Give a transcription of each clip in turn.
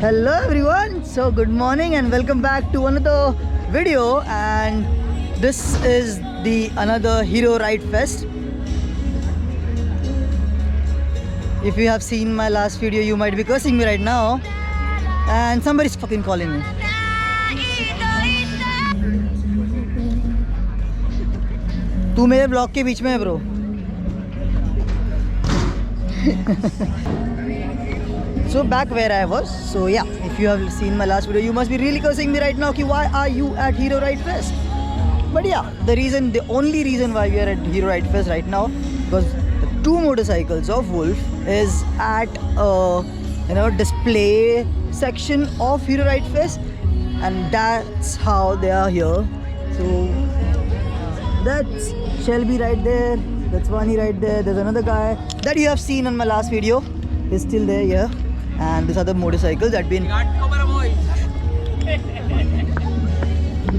Hello everyone, so good morning and welcome back to another video, and this is the another Hero Ride Fest. If you have seen my last video, you might be cursing me right now, and somebody's fucking calling me. तू मेरे blog के बीच में है bro. So back where I was. So yeah, if you have seen my last video, you must be really cursing me right now. Ki why are you at Hero Ride Fest? But yeah, the only reason why we are at Hero Ride Fest right now, because the two motorcycles of Wolf is at a display section of Hero Ride Fest, and that's how they are here. So that's Shelby right there. That's Vani right there. There's another guy that you have seen on my last video. He's still there, yeah. And this other motorcycles that been. Ghatcover boys.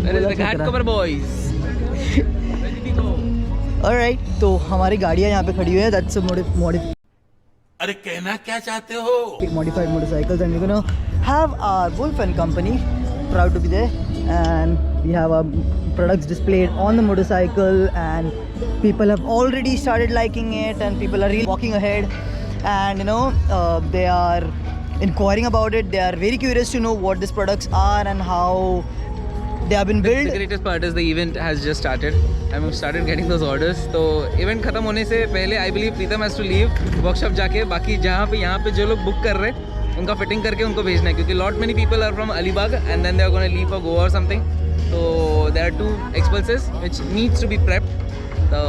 That is the Ghatcover boys. All right, तो हमारी गाड़ियाँ यहाँ पे खड़ी हुई हैं. That's a अरे कहना क्या चाहते हो? Modified motorcycles, and we're gonna have our Wolf and Company. Proud to be there, and we have our products displayed on the motorcycle, and people have already started liking it, and people are really walking ahead, and they are inquiring about it. They are very curious to know what these products are and how they have been built. The greatest part is the event has just started, and we've started getting those orders. तो event खत्म होने से पहले I believe Pritam has to leave workshop जाके बाकी जहाँ पे यहाँ पे जो लोग book कर रहे हैं उनका fitting करके उनको भेजना है, क्योंकि lot many people are from Alibag and then they are going to leave for Goa or something. So there are 2 expenses which needs to be prepped. So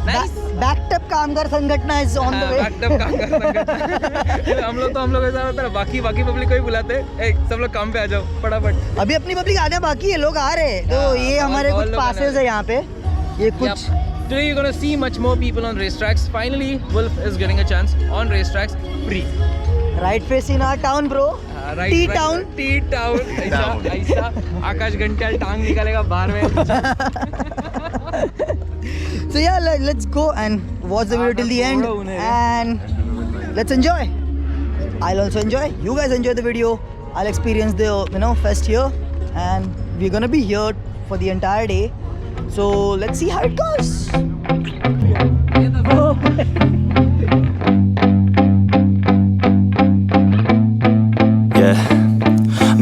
nice. Backed up कामगार संगठन is on the way. Backed up कामगार संगठन. हम लोग ऐसा होता है, बाकी पब्लिक को ही बुलाते हैं. सब लोग काम पे आ जाओ फटाफट. अभी अपनी पब्लिक आने बाकी है, लोग आ रहे हैं. तो ये हमारे कुछ passes है यहाँ पे. ये कुछ. Today you're gonna see much more people on racetracks. Finally, Wolf is getting a chance on racetracks free. Ride Fest in our town, bro. T-town. T-town. ऐसा आकाश घंटियाल टांग निकालेगा बाहर में. So yeah, let's go and watch the video till the end, and let's enjoy. I'll also enjoy. You guys enjoy the video. I'll experience the fest here, and we're gonna be here for the entire day. So let's see how it goes.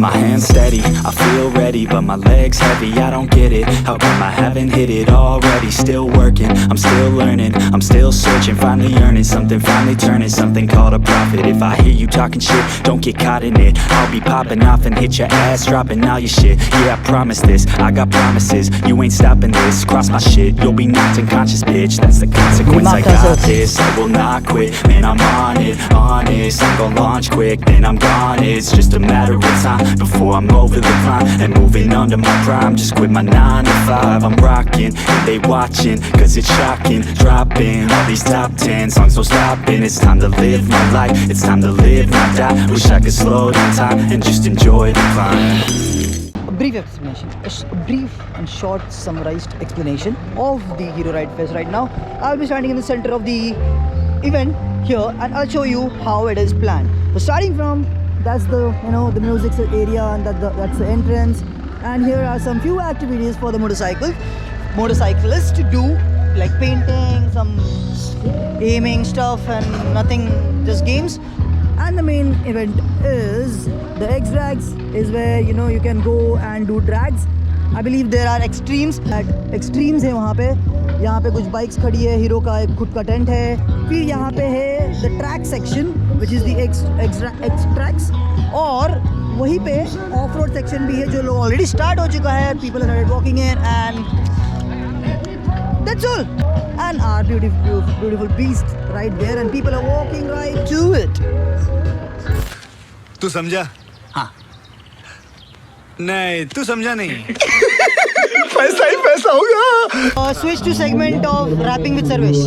My hands steady, I feel ready, but my legs heavy, I don't get it. How come I haven't hit it already? Still working, I'm still learning, I'm still searching, finally earning something, finally turning something called a profit. If I hear you talking shit, don't get caught in it. I'll be popping off and hit your ass, dropping all your shit. Yeah, I promise this, I got promises, you ain't stopping this. Cross my shit, you'll be knocked unconscious, bitch. That's the consequence, I got this, I will not quit. Man, I'm on it, honest, I'm gon' launch quick, then I'm gone. It's just a matter of time before I'm over the climb and moving under my prime. Just quit my 9 to 5, I'm rocking, and they watching, cause it's shocking. Dropping all these top 10 songs, no stopping. It's time to live my life, it's time to live, not die. Wish I could slow down time and just enjoy the climb. A brief explanation, a brief and short summarized explanation of the Hero Ride Fest right now. I'll be standing in the center of the event here, and I'll show you how it is planned. So starting from, that's the the music area, and that's the entrance, and here are some few activities for the motorcyclists to do, like painting, some aiming stuff, and nothing, just games. And the main event is the X-Drags, is where you can go and do drags. I believe there are extremes है वहाँ पे. यहाँ पे कुछ bikes खड़ी है, hero का एक खुद का टेंट है. फिर यहाँ पे है the track section, which is the X tracks, और वहीं पे ऑफ रोड सेक्शन भी है जो लोग ऑलरेडी स्टार्ट हो चुका है. People are walking in, and that's all. And our beautiful beast right there, and people are walking right to it. तू समझा? हाँ. नहीं, तू समझा नहीं. पैसा ही पैसा होगा. Switch to segment of rapping with Sarvesh.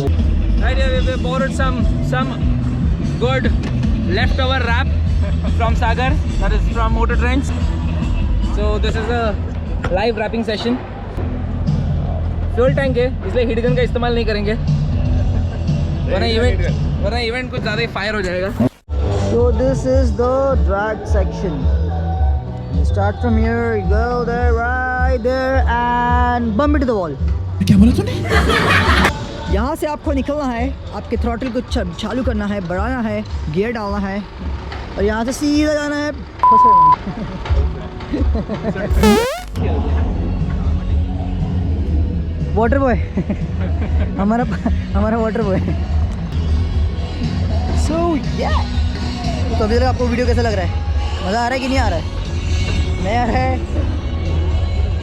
Right here we borrowed some good leftover rap from Sagar, that is from Motor Trends. So this is a live rapping session. Fuel tank है, इसलिए heat gun का इस्तेमाल नहीं करेंगे, वरना event कुछ ज़्यादा ही fire हो जाएगा. So this is the drag section. You start from here, you go there, right there, and bump into the wall. क्या बोला तूने? यहाँ से आपको निकलना है, आपके थ्रॉटल को चालू करना है, बढ़ाना है, गियर डालना है, और यहाँ से सीधा जाना है। वाटर बॉय हमारा वाटर बॉय। सो तो अभी तक आपको वीडियो कैसा लग रहा है? मज़ा आ रहा है कि नहीं आ रहा है? नहीं आ रहा है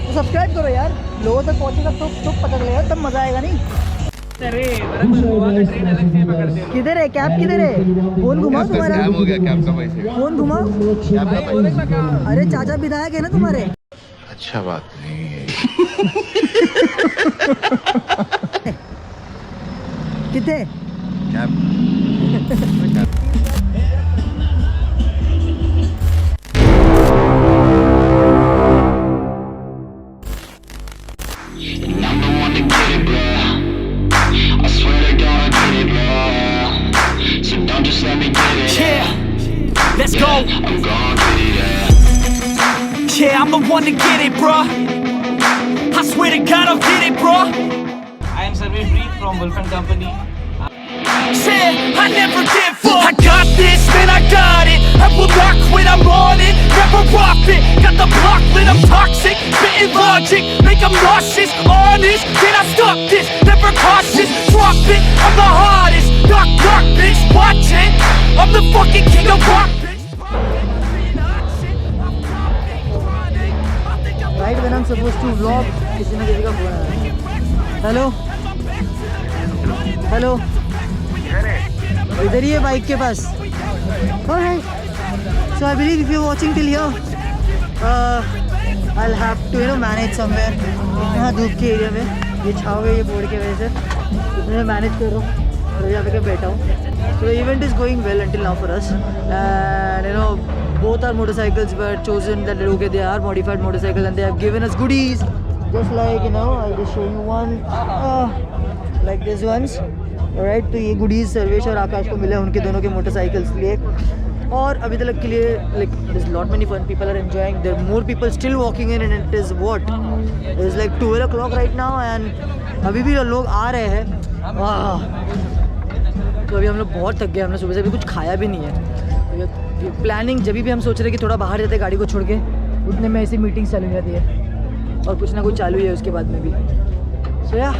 तो सब्सक्राइब करो यार, लोगों तक पहुँचेगा तो पता चलेगा, तब मज़ा आएगा नहीं? किधर है कैब? किधर है? फोन घुमाओ तुम्हारा। हो गया कैब का पैसे। फोन घुमाओ। अरे चाचा विधायक है ना तुम्हारे। अच्छा बात नहीं है। कितने? Cab. Let's go. I'm gonna get it, yeah, I'm the one to get it, bruh. I swear to God, I'll get it, bruh. I am Sarvesh Preet from Wolf & Company. Yeah, I never give up. I got this, man, I got it. I will not quit, I'm on it. Never profit. Got the block lit, I'm toxic. Spitting logic, make them nauseous. Honest, can I stop this? Never cautious, drop it. I'm the hardest. Knock, knock, bitch, watch it. I'm the fucking king of rock, bitch. Right when I'm supposed to vlog, किसी ने किसी का phone आया। Hello hello, इधर ही है bike के पास। Alright, so I believe if you're watching till here, I'll have to manage somewhere. यहाँ धूप के एरिया में ये छाव है, ये बोर्ड की वजह से मैं मैनेज कर रहा हूँ और यहाँ पे बैठा हूँ। So the event is going well until now for us, and both our motorcycles were chosen that okay, they are modified motorcycles and they have given us goodies, just like I'll just show you one, like this ones. Alright, तो ये goodies Sarvesh और आकाश को मिले उनके दोनों के motorcycles लिए, और अभी तक के लिए like there's lot many fun, people are enjoying, there are more people still walking in, and it is what, it's like 12 o'clock right now and अभी भी लोग आ रहे हैं। तो अभी हम लोग बहुत थक गए, हमने सुबह से अभी कुछ खाया भी नहीं है। प्लानिंग जब भी हम सोच रहे हैं कि थोड़ा बाहर जाते गाड़ी को छोड़ के, उतने में ऐसी मीटिंग चालू हो जाती है और कुछ ना कुछ चालू ही है उसके बाद में भी। सो या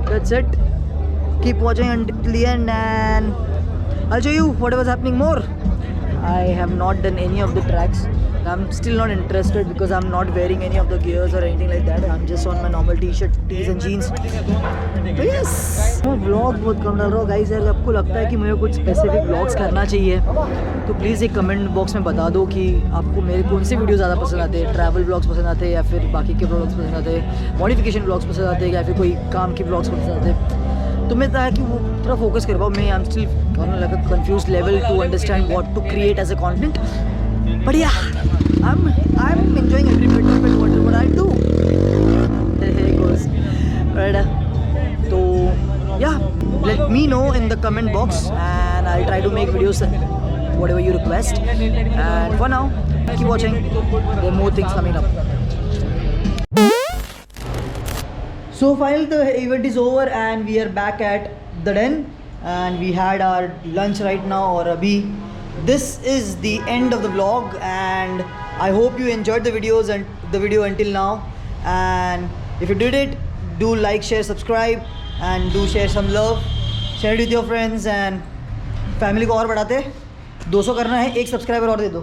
that's it, keep watching until the end and I'll show you whatever's happening more. I have not done any of the tracks. I'm still not interested because I'm not wearing any of the gears or anything like that. I'm just on my normal t-shirt, tees and jeans. तो yes, मैं vlog बहुत कम डाल रहा हूँ guys. अगर आपको लगता है कि मुझे कुछ स्पेसिफिक व्लॉग्स करना चाहिए तो प्लीज़ एक कमेंट बॉक्स में बता दो कि आपको मेरे कौन से वीडियो ज़्यादा पसंद आते हैं, ट्रैवल व्लॉग्स पसंद आते हैं या फिर बाकी के व्लॉग्स पसंद आते हैं, मॉडिफिकेशन व्लॉग्स पसंद आते हैं या फिर कोई काम के व्लॉग्स पसंद आते हैं। तो मैं चाहे कि वो थोड़ा फोकस कर पाऊँ। मैं I am still like a confuse level to understand what to create as a content, but yeah I am enjoying every bit of it what I do. तो yeah let me know in the comment box and I'll try to make videos whatever you request, and for now keep watching, there are more things coming up. So finally the event is over and we are back at the den and we had our lunch right now, or abhi this is the end of the vlog and I hope you enjoyed the videos and the video until now, and if you did it, do like, share, subscribe and do share some love, share it with your friends and family को और बढ़ाते। 200 करना है, एक subscriber और दे दो।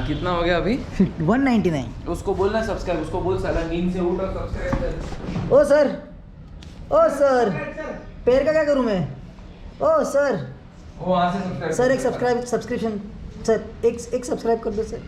कितना हो गया अभी? 199। उसको बोलना सब्सक्राइब, उसको बोल साला नींद से उठ और सब्सक्राइब कर। ओ सर पैर का क्या करूँ मैं? ओ सर वहाँ से सब्सक्राइब सर एक सब्सक्रिप्शन सर एक सब्सक्राइब कर दो सर।